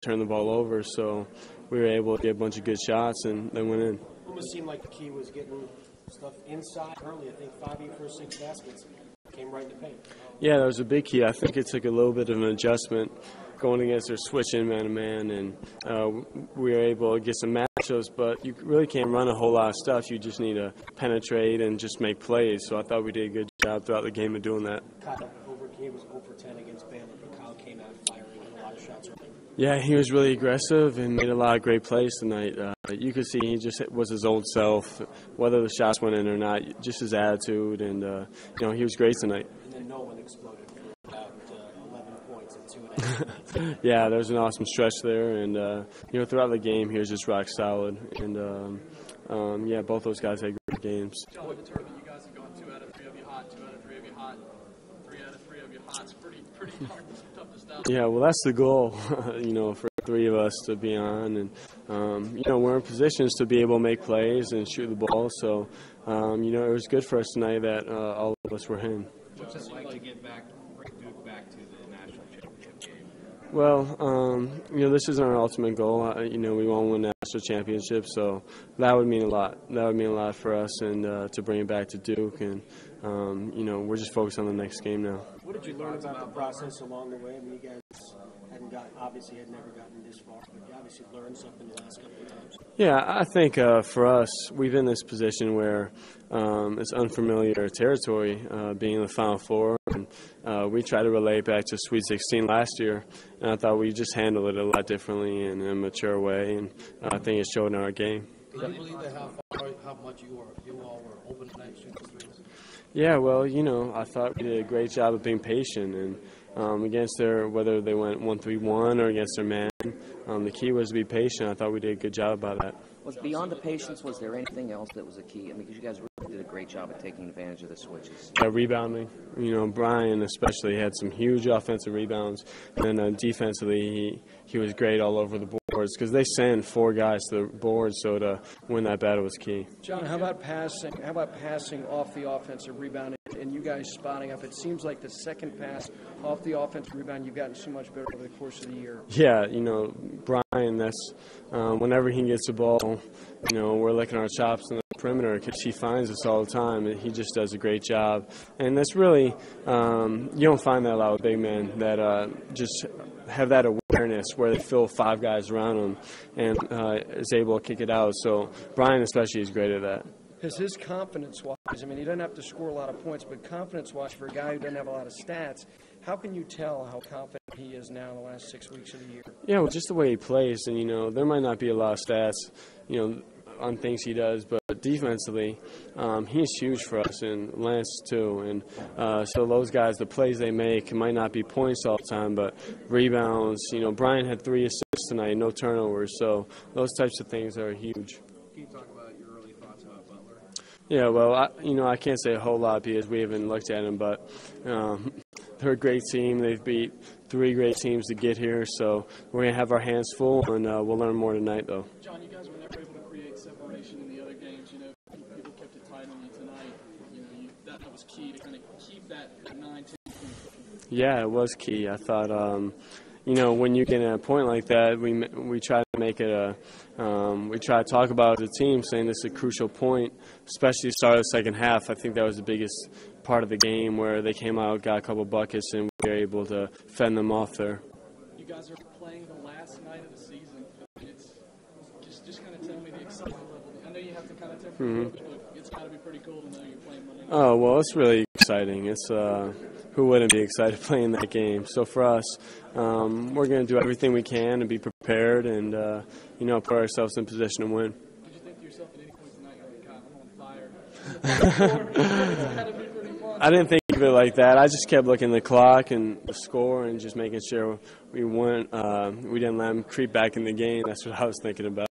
turn the ball over. So we were able to get a bunch of good shots and then went in. Almost seemed like the key was getting stuff inside early. I think 5 of your first 6 baskets came right in the paint. Yeah, that was a big key. I think it took a little bit of an adjustment going against their switching man-to-man, and we were able to get some matchups, but you really can't run a whole lot of stuff. You just need to penetrate and just make plays. So I thought we did a good job throughout the game of doing that. Kyle he was 0 for 10 against Baylor, but Kyle came out firing and a lot of shots early. Yeah, he was really aggressive and made a lot of great plays tonight. You could see he just was his old self, whether the shots went in or not, just his attitude, and he was great tonight. And then Nolan exploded for about 11 points and 2.5. Yeah, there was an awesome stretch there, and throughout the game he was just rock solid, and both those guys had great games. John, in the tournament, you guys have gone 2 out of 3 of you hot, 2 out of 3 of you hot, 3 out of 3 of you hot. It's pretty hard, tough to stop. Yeah, well, that's the goal, for 3 of us to be on, and we're in positions to be able to make plays and shoot the ball. So, it was good for us tonight that all of us were in. What's it like to bring Duke back to the national championship game? Well, this isn't our ultimate goal. We want to win the national championship, so that would mean a lot. That would mean a lot for us, and to bring it back to Duke. And we're just focused on the next game now. What did you learn about the process along the way? I mean, you guys had never gotten this far, but you obviously learned something the last couple of times. Yeah, I think for us, we've been in this position where it's unfamiliar territory, being in the Final Four. And we tried to relate back to Sweet 16 last year, and I thought we just handled it a lot differently in a mature way, and I think it showed in our game. Can you believe that how much you all were open tonight shooting threes? Yeah, well, I thought we did a great job of being patient, and against whether they went 1-3-1 or against their man, the key was to be patient. I thought we did a good job about that. Was beyond the patience, was there anything else that was a key? I mean, because you guys really did a great job at taking advantage of the switches. Rebounding. Brian especially had some huge offensive rebounds, and defensively he was great all over the boards because they sent 4 guys to the board, so to win that battle was key. John, how about passing? How about passing off the offensive rebound and you guys spotting up? It seems like the second pass off the offensive rebound, you've gotten so much better over the course of the year. Yeah, Brian, that's whenever he gets the ball, we're licking our chops in the perimeter because he finds us all the time, and he just does a great job. And that's really, you don't find that a lot with big men that just have that awareness where they feel 5 guys around them and is able to kick it out. So Brian especially is great at that. Has his confidence-wise, I mean, he doesn't have to score a lot of points, but confidence-wise for a guy who doesn't have a lot of stats, how can you tell how confident he is now in the last 6 weeks of the year? Yeah, well, just the way he plays, and, there might not be a lot of stats, on things he does, but defensively, he's huge for us, and Lance too. And so those guys, the plays they make, might not be points all the time, but rebounds. Brian had 3 assists tonight, no turnovers, so those types of things are huge. Can you talk about your early thoughts about Butler? Yeah, well, I can't say a whole lot because we haven't looked at them, but they're a great team. They've beat 3 great teams to get here, so we're going to have our hands full, and we'll learn more tonight, though. John, you guys were never able to create separation in the other games. People kept it tight on you tonight. That was key to kind of keep that 9-10. Yeah, it was key. I thought, when you get at a point like that, we try to make it we try to talk about it as a team, saying this is a crucial point, especially the start of the second half. I think that was the biggest part of the game where they came out, got a couple buckets, and we were able to fend them off there. You guys are playing the last night of the season. It's just kind of tell me the excitement level. I know you have to kind of temper it a little bit, but it's got to be pretty cool to know you're playing Monday night. Oh, well, it's really exciting. It's who wouldn't be excited playing that game? So for us, we're going to do everything we can to be prepared and put ourselves in position to win. Did you think to yourself at any point tonight, God, I'm on fire? I didn't think of it like that. I just kept looking at the clock and the score and just making sure we didn't let them creep back in the game. That's what I was thinking about.